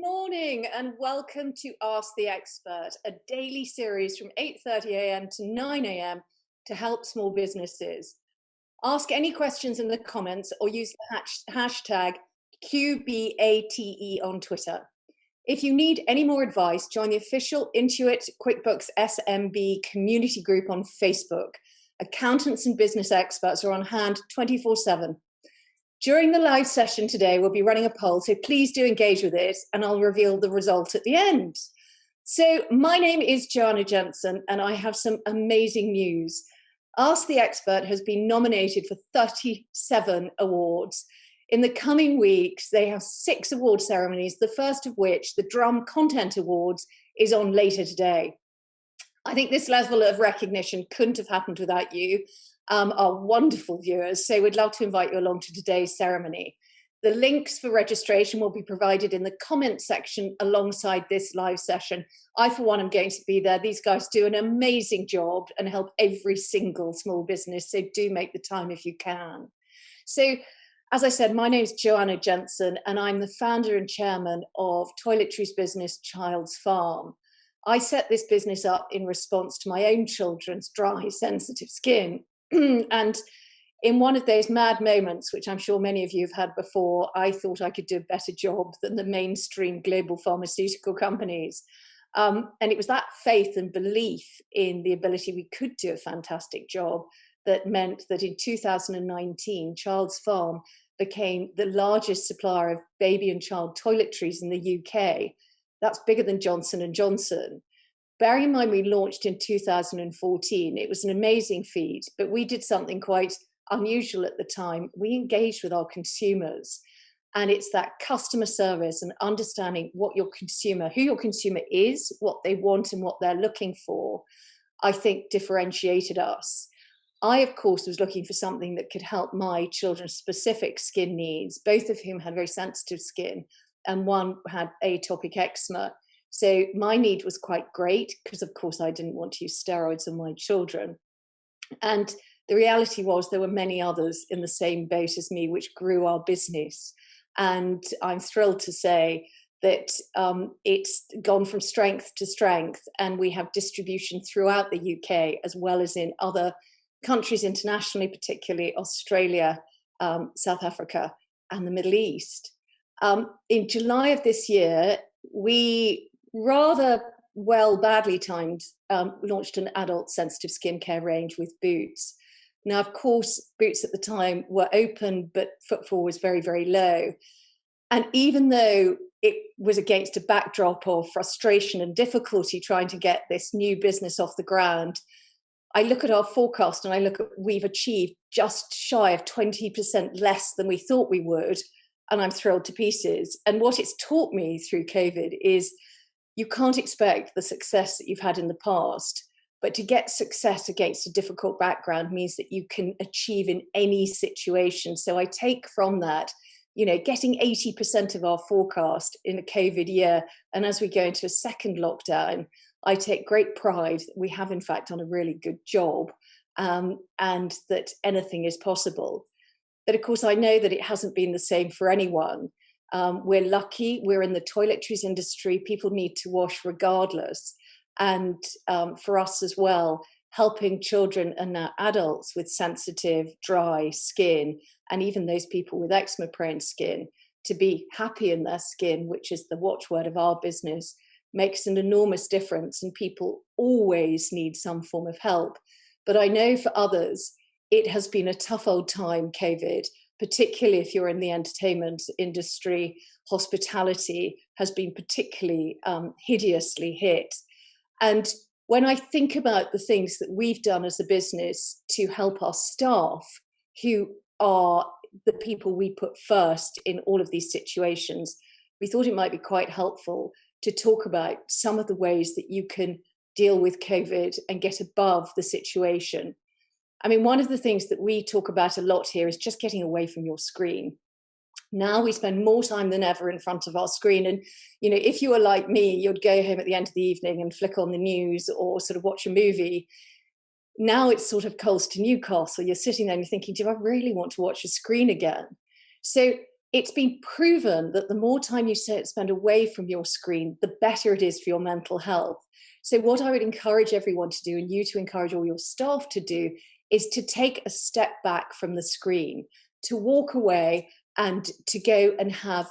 morning and welcome to Ask the Expert, a daily series from 8:30 a.m. to 9 a.m. to help small businesses. Ask any questions in the comments or use the hashtag QBATE on Twitter. If you need any more advice, join the official Intuit QuickBooks SMB community group on Facebook. Accountants and business experts are on hand 24/7. During the live session today, we'll be running a poll, so please do engage with it and I'll reveal the result at the end. So my name is Joanna Jensen and I have some amazing news. Ask the Expert has been nominated for 37 awards. In the coming weeks, they have 6 award ceremonies, the first of which, the Drum Content Awards, is on later today. I think this level of recognition couldn't have happened without you. Our wonderful viewers, so we'd love to invite you along to today's ceremony. The links for registration will be provided in the comment section alongside this live session. I, for one, am going to be there. These guys do an amazing job and help every single small business, so do make the time if you can. So, as I said, my name is Joanna Jensen and I'm the founder and chairman of toiletries business Child's Farm. I set this business up in response to my own children's dry, sensitive skin. And in one of those mad moments, which I'm sure many of you have had before, I thought I could do a better job than the mainstream global pharmaceutical companies. And it was that faith and belief in the ability we could do a fantastic job that meant that in 2019, Child's Farm became the largest supplier of baby and child toiletries in the UK. That's bigger than Johnson & Johnson. Bearing in mind we launched in 2014, it was an amazing feat, but we did something quite unusual at the time. We engaged with our consumers, and it's that customer service and understanding who your consumer is, what they want and what they're looking for, I think differentiated us. I, of course, was looking for something that could help my children's specific skin needs, both of whom had very sensitive skin, and one had atopic eczema. So my need was quite great because, of course, I didn't want to use steroids on my children. And the reality was there were many others in the same boat as me, which grew our business. And I'm thrilled to say that it's gone from strength to strength, and we have distribution throughout the UK as well as in other countries internationally, particularly Australia, South Africa, and the Middle East. In July of this year, we rather badly timed, launched an adult sensitive skincare range with Boots. Now, of course, Boots at the time were open, but footfall was very, very low. And even though it was against a backdrop of frustration and difficulty trying to get this new business off the ground, I look at our forecast and I look at we've achieved just shy of 20% less than we thought we would. And I'm thrilled to pieces. And what it's taught me through COVID is you can't expect the success that you've had in the past, but to get success against a difficult background means that you can achieve in any situation. So I take from that, getting 80% of our forecast in a COVID year. And as we go into a second lockdown, I take great pride that we have in fact done a really good job, and that anything is possible. But of course, I know that it hasn't been the same for anyone. We're lucky, we're in the toiletries industry, people need to wash regardless. And for us as well, helping children and now adults with sensitive, dry skin, and even those people with eczema-prone skin, to be happy in their skin, which is the watchword of our business, makes an enormous difference. And people always need some form of help. But I know for others, it has been a tough old time, COVID, particularly if you're in the entertainment industry. Hospitality has been particularly hideously hit. And when I think about the things that we've done as a business to help our staff, who are the people we put first in all of these situations, we thought it might be quite helpful to talk about some of the ways that you can deal with COVID and get above the situation. I mean, one of the things that we talk about a lot here is just getting away from your screen. Now we spend more time than ever in front of our screen. And, if you were like me, you'd go home at the end of the evening and flick on the news or sort of watch a movie. Now it's sort of Coles to Newcastle. You're sitting there and you're thinking, do I really want to watch a screen again? So it's been proven that the more time you spend away from your screen, the better it is for your mental health. So what I would encourage everyone to do, and you to encourage all your staff to do, is to take a step back from the screen, to walk away and to go and have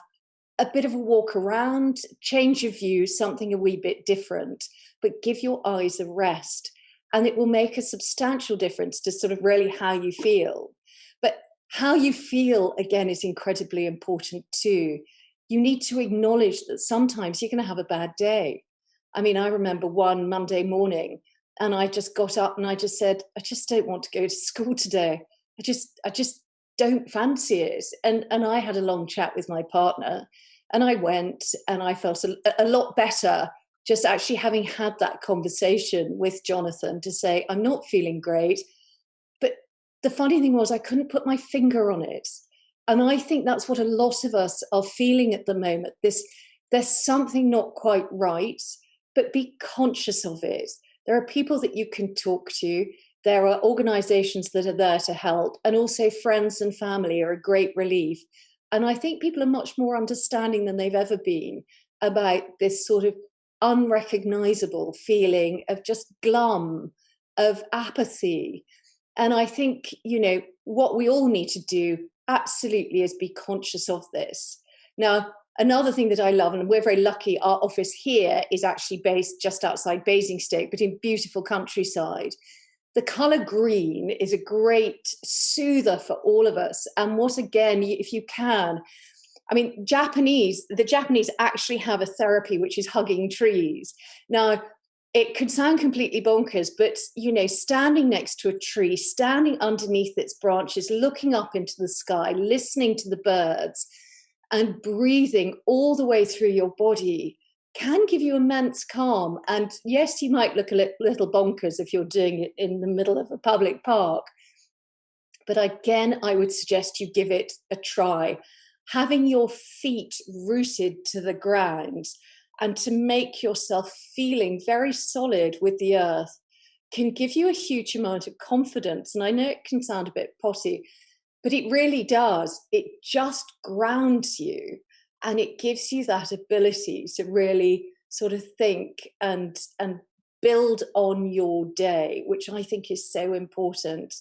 a bit of a walk around, change of view, something a wee bit different, but give your eyes a rest. And it will make a substantial difference to sort of really how you feel. But how you feel, again, is incredibly important too. You need to acknowledge that sometimes you're going to have a bad day. I mean, I remember one Monday morning and I just got up and I just said, I just don't want to go to school today. I just don't fancy it. And I had a long chat with my partner and I went and I felt a lot better just actually having had that conversation with Jonathan to say, I'm not feeling great. But the funny thing was I couldn't put my finger on it. And I think that's what a lot of us are feeling at the moment. There's something not quite right, but be conscious of it. There are people that you can talk to. There are organizations that are there to help, and also friends and family are a great relief. And I think people are much more understanding than they've ever been about this sort of unrecognizable feeling of just glum, of apathy. And I think, what we all need to do absolutely is be conscious of this. Now, another thing that I love, and we're very lucky, our office here is actually based just outside Basingstoke, but in beautiful countryside. The colour green is a great soother for all of us. And what, again, if you can, I mean, the Japanese actually have a therapy which is hugging trees. Now, it could sound completely bonkers, but, standing next to a tree, standing underneath its branches, looking up into the sky, listening to the birds, and breathing all the way through your body can give you immense calm. And yes, you might look a little bonkers if you're doing it in the middle of a public park. But again, I would suggest you give it a try. Having your feet rooted to the ground and to make yourself feeling very solid with the earth can give you a huge amount of confidence. And I know it can sound a bit potty, but it really does. It just grounds you and it gives you that ability to really sort of think and build on your day, which I think is so important.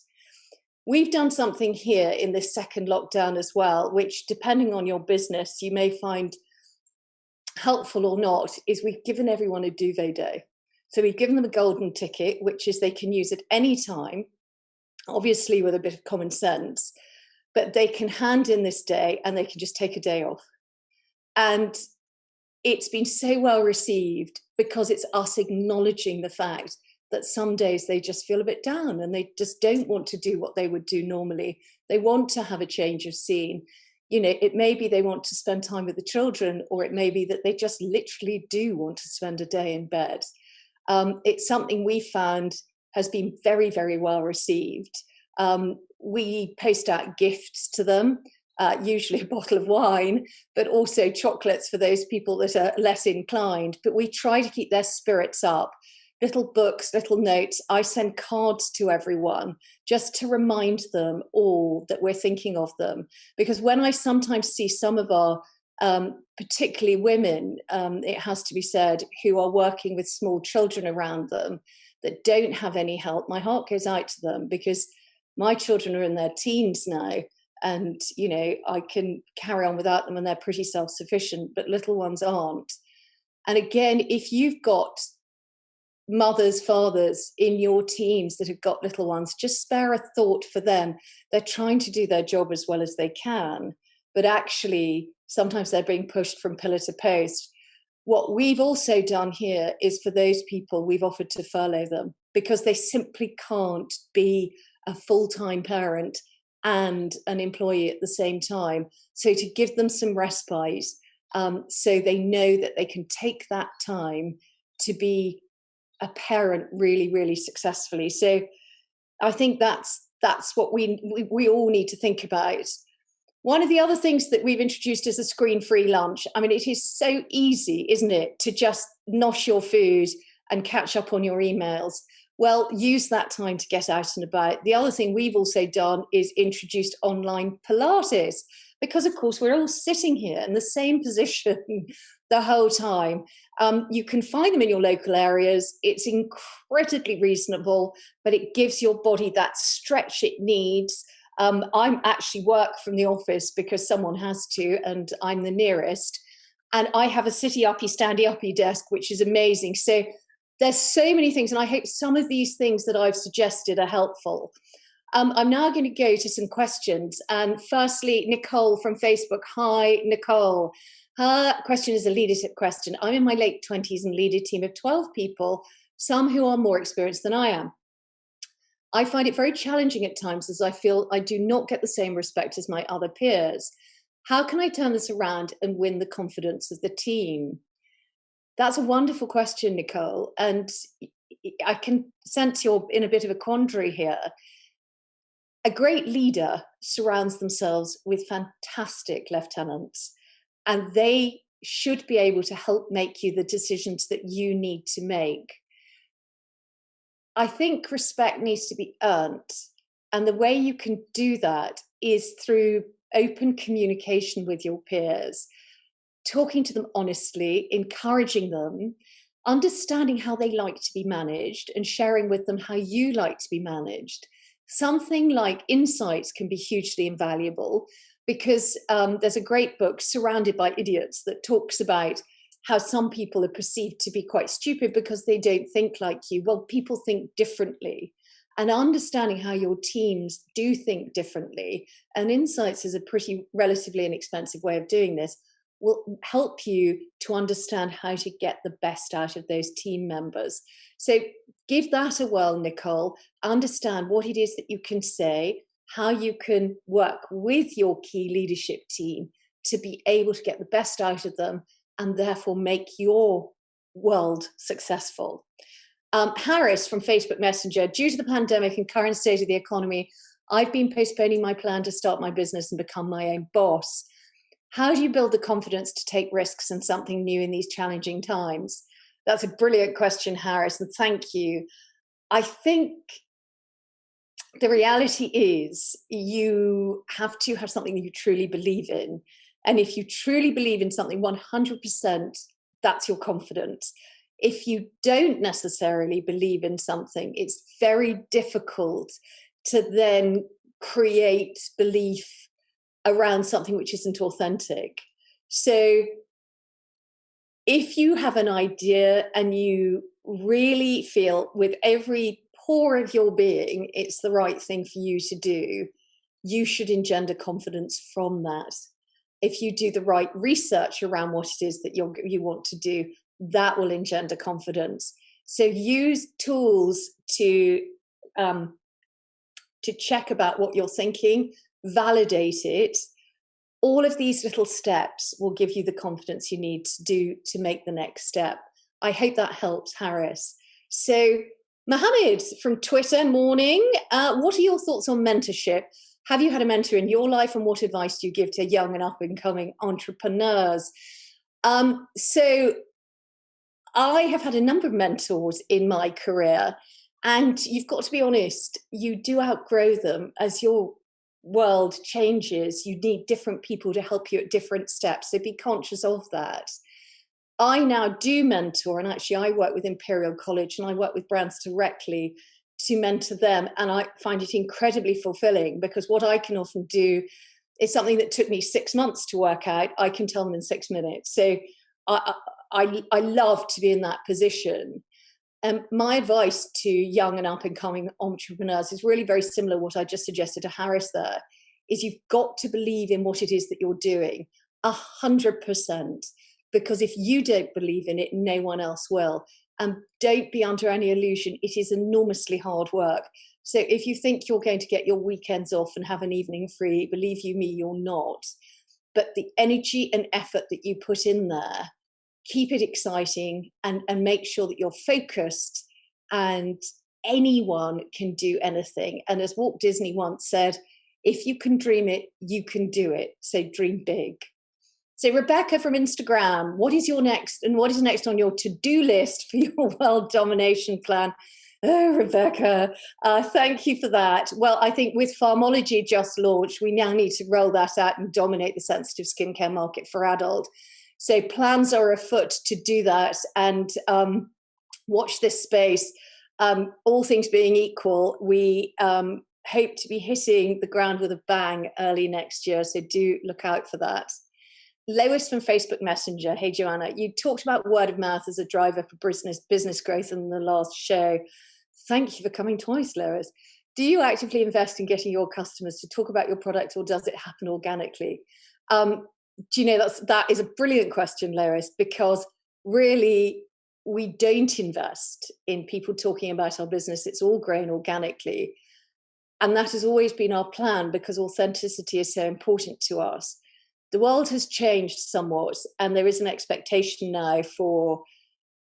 We've done something here in this second lockdown as well, which, depending on your business, you may find helpful or not, is we've given everyone a duvet day. So we've given them a golden ticket, which is they can use at any time, obviously with a bit of common sense, but they can hand in this day and they can just take a day off. And it's been so well received because it's us acknowledging the fact that some days they just feel a bit down and they just don't want to do what they would do normally. They want to have a change of scene. It may be they want to spend time with the children, or it may be that they just literally do want to spend a day in bed. It's something we found has been very, very well received. We post out gifts to them, usually a bottle of wine, but also chocolates for those people that are less inclined. But we try to keep their spirits up. Little books, little notes. I send cards to everyone just to remind them all that we're thinking of them. Because when I sometimes see some of our, particularly women, it has to be said, who are working with small children around them that don't have any help, my heart goes out to them, because my children are in their teens now. And, I can carry on without them and they're pretty self-sufficient, but little ones aren't. And again, if you've got mothers, fathers in your teams that have got little ones, just spare a thought for them. They're trying to do their job as well as they can, but actually sometimes they're being pushed from pillar to post. What we've also done here is, for those people, we've offered to furlough them because they simply can't be a full-time parent and an employee at the same time. So to give them some respite, so they know that they can take that time to be a parent really, really successfully. So I think that's what we all need to think about. One of the other things that we've introduced is a screen-free lunch. I mean, it is so easy, isn't it, to just nosh your food and catch up on your emails. Well, use that time to get out and about. The other thing we've also done is introduced online Pilates, because of course we're all sitting here in the same position the whole time. You can find them in your local areas. It's incredibly reasonable, but it gives your body that stretch it needs. I'm actually work from the office because someone has to, and I'm the nearest. And I have a sitty-uppy, standy-uppy desk, which is amazing. So there's so many things, and I hope some of these things that I've suggested are helpful. I'm now going to go to some questions. And firstly, Nicole from Facebook. Hi, Nicole. Her question is a leadership question. I'm in my late 20s and lead a team of 12 people, some who are more experienced than I am. I find it very challenging at times as I feel I do not get the same respect as my other peers. How can I turn this around and win the confidence of the team? That's a wonderful question, Nicole. And I can sense you're in a bit of a quandary here. A great leader surrounds themselves with fantastic lieutenants, and they should be able to help make you the decisions that you need to make. I think respect needs to be earned. And the way you can do that is through open communication with your peers, talking to them honestly, encouraging them, understanding how they like to be managed, and sharing with them how you like to be managed. Something like insights can be hugely invaluable, because there's a great book, Surrounded by Idiots, that talks about how some people are perceived to be quite stupid because they don't think like you. Well, people think differently. And understanding how your teams do think differently, and insights is a pretty relatively inexpensive way of doing this, will help you to understand how to get the best out of those team members. So give that a whirl, Nicole. Understand what it is that you can say, how you can work with your key leadership team to be able to get the best out of them and therefore make your world successful. Harris from Facebook Messenger. Due to the pandemic and current state of the economy, I've been postponing my plan to start my business and become my own boss. How do you build the confidence to take risks in something new in these challenging times? That's a brilliant question, Harris, and thank you. I think the reality is you have to have something that you truly believe in. And if you truly believe in something 100%, that's your confidence. If you don't necessarily believe in something, it's very difficult to then create belief around something which isn't authentic. So if you have an idea and you really feel with every pore of your being it's the right thing for you to do, you should engender confidence from that. If you do the right research around what it is that you want to do, that will engender confidence. So use tools to check about what you're thinking, validate it. All of these little steps will give you the confidence you need to make the next step. I hope that helps, Harris. So Mohammed from Twitter, morning. What are your thoughts on mentorship? Have you had a mentor in your life, and what advice do you give to young and up-and-coming entrepreneurs? So I have had a number of mentors in my career, and you've got to be honest, you do outgrow them. As your world changes, you need different people to help you at different steps, so be conscious of that. I now do mentor, and actually I work with Imperial College and I work with brands directly to mentor them, and I find it incredibly fulfilling, because what I can often do is something that took me 6 months to work out, I can tell them in 6 minutes. So I love to be in that position. My advice to young and up-and-coming entrepreneurs is really very similar to what I just suggested to Harris there, is you've got to believe in what it is that you're doing 100%, because if you don't believe in it, no one else will. And don't be under any illusion, it is enormously hard work. So if you think you're going to get your weekends off and have an evening free, believe you me, you're not. But the energy and effort that you put in there, keep it exciting, and make sure that you're focused, and anyone can do anything. And as Walt Disney once said, if you can dream it, you can do it. So dream big. So Rebecca from Instagram, what is next on your to-do list for your world domination plan? Oh, Rebecca, thank you for that. Well, I think with Farmologie just launched, we now need to roll that out and dominate the sensitive skincare market for adult. So plans are afoot to do that, and watch this space. All things being equal, we hope to be hitting the ground with a bang early next year. So do look out for that. Lois from Facebook Messenger. Hey, Joanna, you talked about word of mouth as a driver for business growth in the last show. Thank you for coming twice, Lois. Do you actively invest in getting your customers to talk about your product, or does it happen organically? Do you know, that is a brilliant question, Lois, because really we don't invest in people talking about our business. It's all grown organically. And that has always been our plan because authenticity is so important to us. The world has changed somewhat, and there is an expectation now for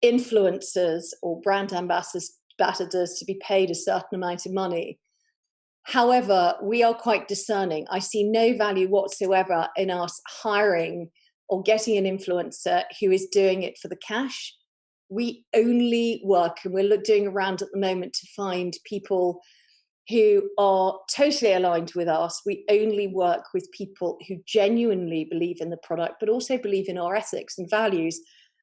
influencers or brand ambassadors to be paid a certain amount of money. However, we are quite discerning. I see no value whatsoever in us hiring or getting an influencer who is doing it for the cash. We only work, and we're doing a round at the moment to find people who are totally aligned with us. We only work with people who genuinely believe in the product, but also believe in our ethics and values.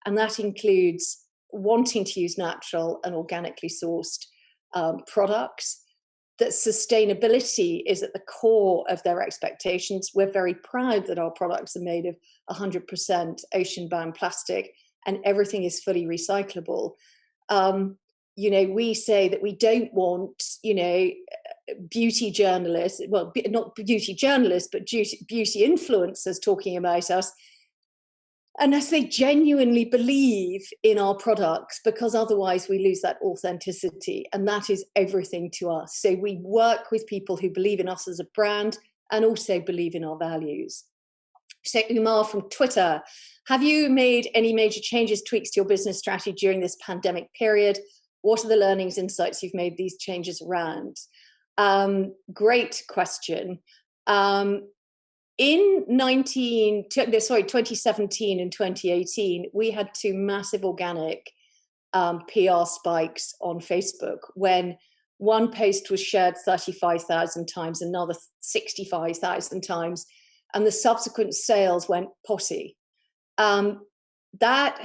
And that includes wanting to use natural and organically sourced products, that sustainability is at the core of their expectations. We're very proud that our products are made of 100% ocean-bound plastic and everything is fully recyclable. You know, we say that we don't want, you know, beauty journalists, well, not beauty journalists, but beauty influencers talking about us, unless they genuinely believe in our products, because otherwise we lose that authenticity, and that is everything to us. So we work with people who believe in us as a brand and also believe in our values. So Umar from Twitter, have you made any major changes, tweaks to your business strategy during this pandemic period? What are the learnings, insights you've made these changes around? Great question. In 2017 and 2018, we had two massive organic PR spikes on Facebook when one post was shared 35,000 times, another 65,000 times, and the subsequent sales went potty. That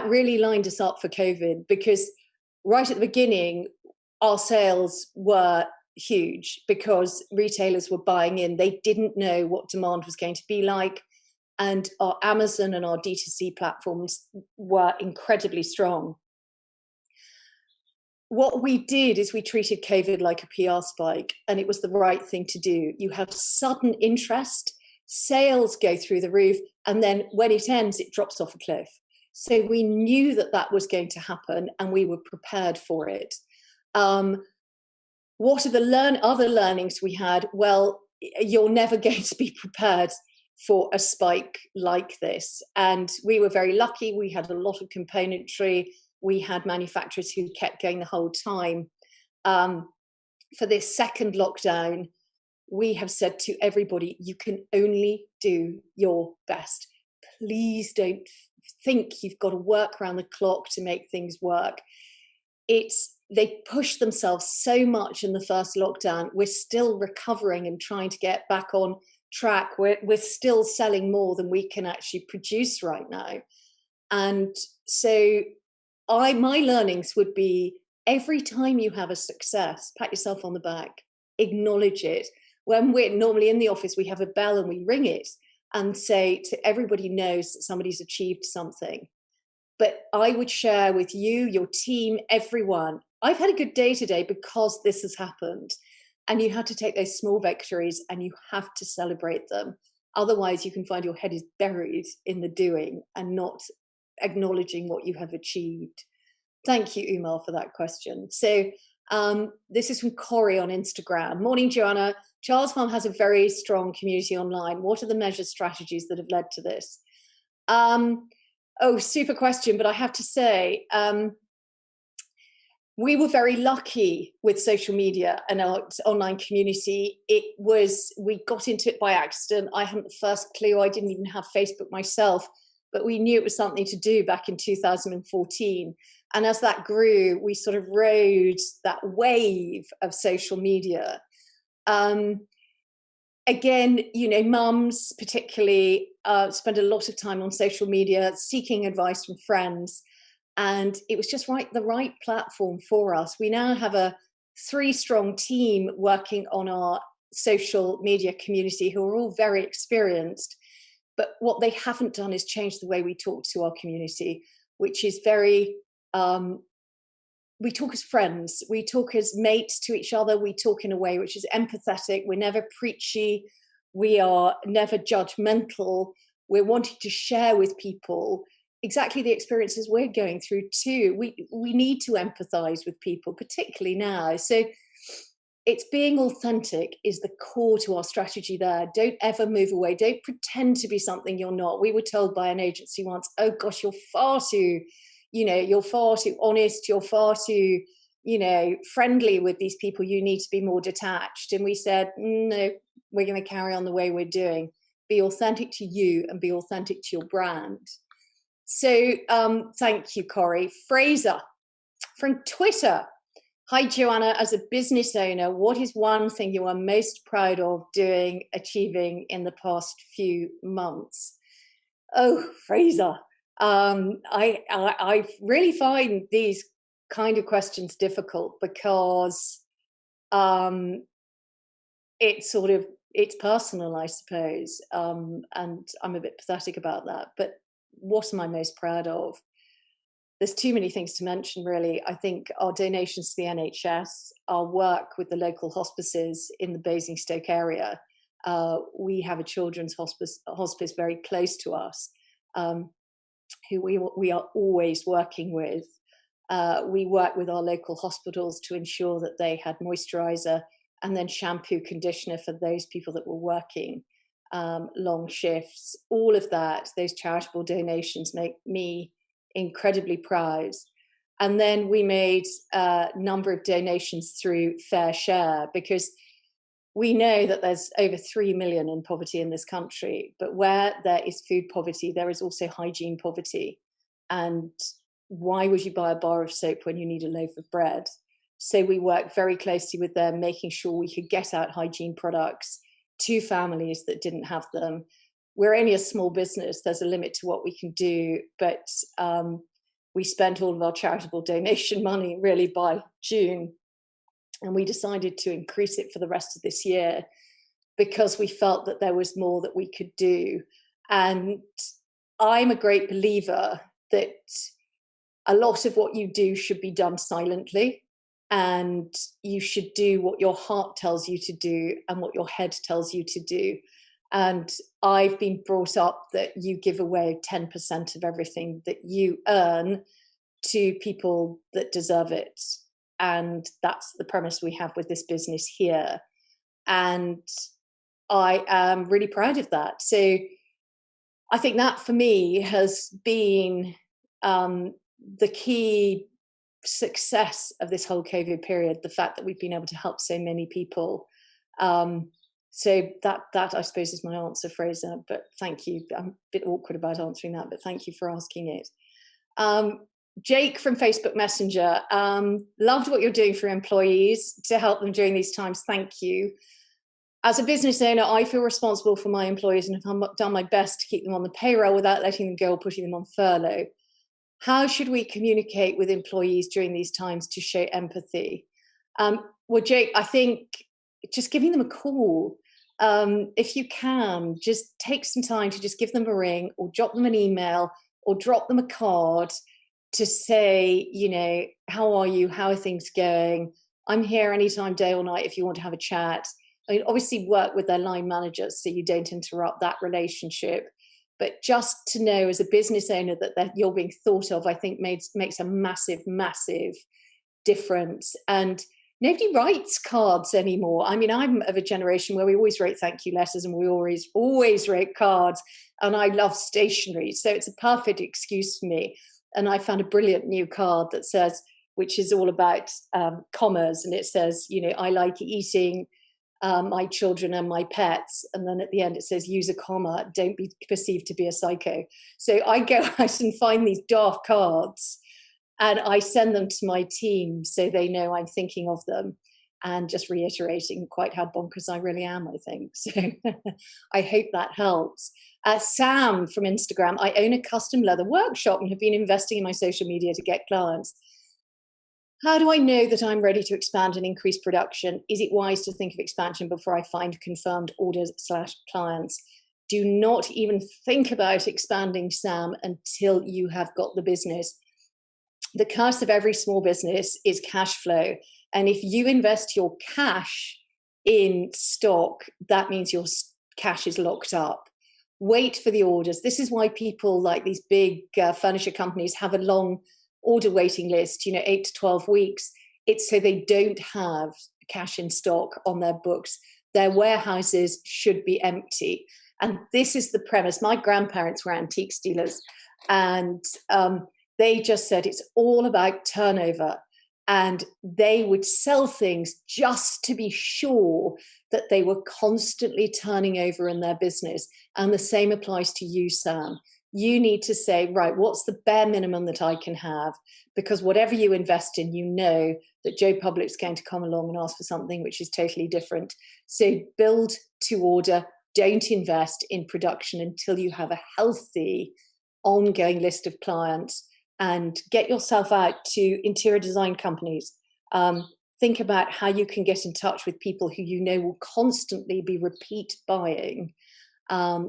really lined us up for COVID, because right at the beginning, our sales were huge because retailers were buying in. They didn't know what demand was going to be like. And our Amazon and our D2C platforms were incredibly strong. What we did is we treated COVID like a PR spike, and it was the right thing to do. You have sudden interest, sales go through the roof, and then when it ends, it drops off a cliff. So we knew that that was going to happen, and we were prepared for it. What are the other learnings we had? Well, you're never going to be prepared for a spike like this. And we were very lucky. We had a lot of componentry. We had manufacturers who kept going the whole time. For this second lockdown, we have said to everybody, you can only do your best. Please don't think you've got to work around the clock to make things work. They pushed themselves so much in the first lockdown. We're still recovering and trying to get back on track. We're still selling more than we can actually produce right now. And so my learnings would be, every time you have a success, pat yourself on the back, acknowledge it. When we're normally in the office, we have a bell and we ring it and say to everybody knows that somebody's achieved something. But I would share with you, your team, everyone, I've had a good day today because this has happened. And you have to take those small victories and you have to celebrate them. Otherwise, you can find your head is buried in the doing and not acknowledging what you have achieved. Thank you, Umar, for that question. So this is from Corey on Instagram. Morning, Joanna. Charles Farm has a very strong community online. What are the measures, strategies that have led to this? Oh, super question. But I have to say, we were very lucky with social media and our online community. We got into it by accident. I hadn't the first clue. I didn't even have Facebook myself, but we knew it was something to do back in 2014. And as that grew, we sort of rode that wave of social media. Again, you know, mums particularly spend a lot of time on social media seeking advice from friends. And it was just the right platform for us. We now have a 3-strong team working on our social media community who are all very experienced. But what they haven't done is change the way we talk to our community, which is very, we talk as friends, we talk as mates to each other, we talk in a way which is empathetic, we're never preachy, we are never judgmental, we're wanting to share with people exactly the experiences we're going through too. We need to empathize with people, particularly now. So it's being authentic is the core to our strategy there. Don't ever move away. Don't pretend to be something you're not. We were told by an agency once, oh gosh, you're far too, you're far too honest, you're far too, friendly with these people. You need to be more detached. And we said, no, we're going to carry on the way we're doing. Be authentic to you and be authentic to your brand. So thank you, Corey. Fraser from Twitter. Hi, Joanna. As a business owner, what is one thing you are most proud of achieving in the past few months? Oh, Fraser. I really find these kind of questions difficult because it's personal, I suppose. And I'm a bit pathetic about that. But what am I most proud of? There's too many things to mention, really. I think our donations to the NHS, our work with the local hospices in the Basingstoke area. We have a children's hospice very close to us, who we are always working with. We work with our local hospitals to ensure that they had moisturiser and then shampoo, conditioner for those people that were working long shifts. All of that, those charitable donations make me incredibly proud. And then we made a number of donations through Fair Share, because we know that there's over 3 million in poverty in this country, but where there is food poverty, there is also hygiene poverty. And why would you buy a bar of soap when you need a loaf of bread? So we worked very closely with them, making sure we could get out hygiene products to families that didn't have them. We're only a small business. There's a limit to what we can do, but we spent all of our charitable donation money really by June, and we decided to increase it for the rest of this year because we felt that there was more that we could do. And I'm a great believer that a lot of what you do should be done silently, and you should do what your heart tells you to do and what your head tells you to do. And I've been brought up that you give away 10% of everything that you earn to people that deserve it. And that's the premise we have with this business here. And I am really proud of that. So I think that for me has been the key success of this whole COVID period, the fact that we've been able to help so many people. So that I suppose is my answer, Fraser, but thank you. I'm a bit awkward about answering that, but thank you for asking it. Jake from Facebook Messenger, loved what you're doing for employees to help them during these times. Thank you. As a business owner, I feel responsible for my employees and have done my best to keep them on the payroll without letting them go or putting them on furlough. How should we communicate with employees during these times to show empathy? Well, Jake, I think just giving them a call. If you can, just take some time to just give them a ring or drop them an email or drop them a card to say, how are you? How are things going? I'm here anytime, day or night, if you want to have a chat. I mean, obviously work with their line managers so you don't interrupt that relationship. But just to know as a business owner that you're being thought of, I think makes a massive, massive difference. And nobody writes cards anymore. I mean, I'm of a generation where we always wrote thank you letters and we always wrote cards. And I love stationery. So it's a perfect excuse for me. And I found a brilliant new card that says, which is all about commas. And it says, I like eating my children and my pets. And then at the end it says, use a comma, don't be perceived to be a psycho. So I go out and find these daft cards And I send them to my team so they know I'm thinking of them, and just reiterating quite how bonkers I really am, I think. So I hope that helps. Sam from Instagram, I own a custom leather workshop and have been investing in my social media to get clients. How do I know that I'm ready to expand and increase production? Is it wise to think of expansion before I find confirmed orders / clients? Do not even think about expanding, Sam, until you have got the business. The curse of every small business is cash flow. And if you invest your cash in stock, that means your cash is locked up. Wait for the orders. This is why people like these big furniture companies have a long order waiting list, 8 to 12 weeks. It's so they don't have cash in stock on their books. Their warehouses should be empty. And this is the premise. My grandparents were antiques dealers, and they just said it's all about turnover. And they would sell things just to be sure that they were constantly turning over in their business. And the same applies to you, Sam. You need to say, right, what's the bare minimum that I can have? Because whatever you invest in, you know that Joe Public's going to come along and ask for something which is totally different. So build to order. Don't invest in production until you have a healthy, ongoing list of clients. And get yourself out to interior design companies. Think about how you can get in touch with people who you know will constantly be repeat buying.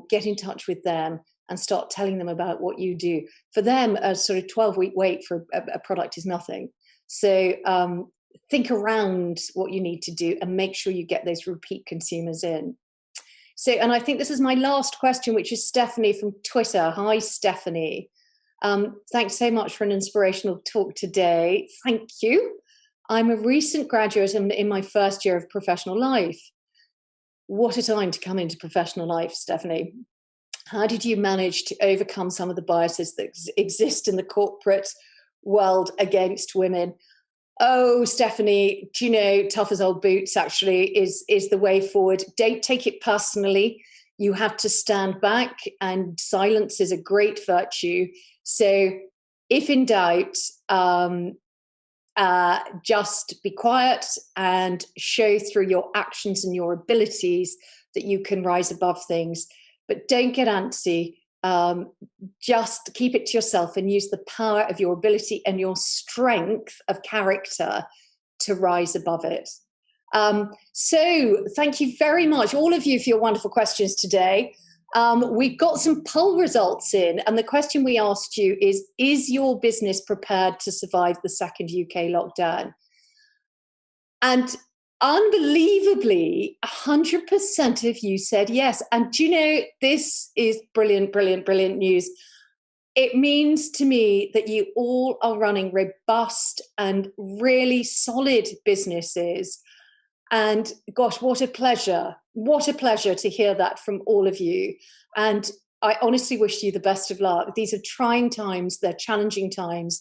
Get in touch with them and start telling them about what you do. For them, a sort of 12-week wait for a product is nothing. So think around what you need to do and make sure you get those repeat consumers in. So, and I think this is my last question, which is Stephanie from Twitter. Hi, Stephanie. Thanks so much for an inspirational talk today. Thank you. I'm a recent graduate and in my first year of professional life. What a time to come into professional life, Stephanie. How did you manage to overcome some of the biases that exist in the corporate world against women? Oh, Stephanie, do you know, tough as old boots actually is the way forward. Don't take it personally. You have to stand back, and silence is a great virtue. So if in doubt, just be quiet and show through your actions and your abilities that you can rise above things. But don't get antsy. Just keep it to yourself and use the power of your ability and your strength of character to rise above it. So thank you very much, all of you, for your wonderful questions today. We've got some poll results in, and the question we asked you is your business prepared to survive the second UK lockdown? And unbelievably, 100% of you said yes. And do you know, this is brilliant, brilliant, brilliant news. It means to me that you all are running robust and really solid businesses. And gosh, what a pleasure to hear that from all of you. And I honestly wish you the best of luck. These are trying times, they're challenging times,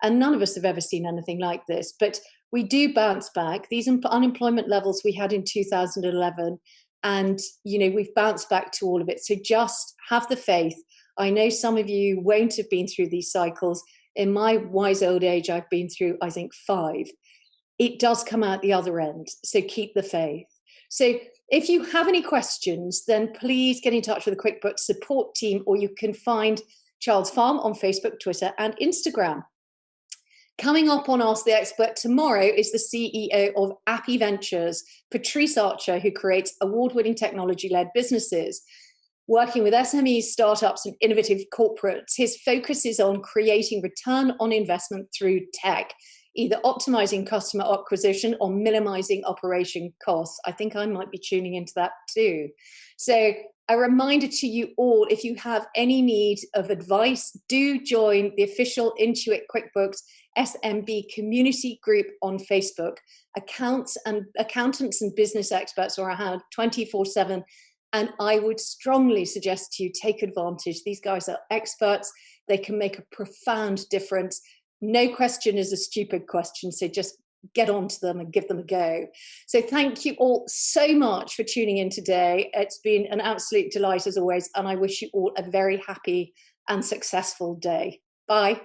and none of us have ever seen anything like this. But we do bounce back. These unemployment levels we had in 2011, and we've bounced back to all of it. So just have the faith. I know some of you won't have been through these cycles. In my wise old age, I've been through, I think, 5. It does come out the other end. So keep the faith. So if you have any questions, then please get in touch with the QuickBooks support team, or you can find Charles Farm on Facebook, Twitter, and Instagram. Coming up on Ask the Expert tomorrow is the CEO of Appy Ventures, Patrice Archer, who creates award-winning technology-led businesses. Working with SMEs, startups, and innovative corporates, his focus is on creating return on investment through tech, either optimizing customer acquisition or minimizing operation costs. I think I might be tuning into that too. So a reminder to you all, if you have any need of advice, do join the official Intuit QuickBooks SMB community group on Facebook. Accountants and business experts are around 24/7. And I would strongly suggest to you take advantage. These guys are experts. They can make a profound difference. No question is a stupid question, so just get onto them and give them a go. So thank you all so much for tuning in today. It's been an absolute delight as always, and I wish you all a very happy and successful day. Bye.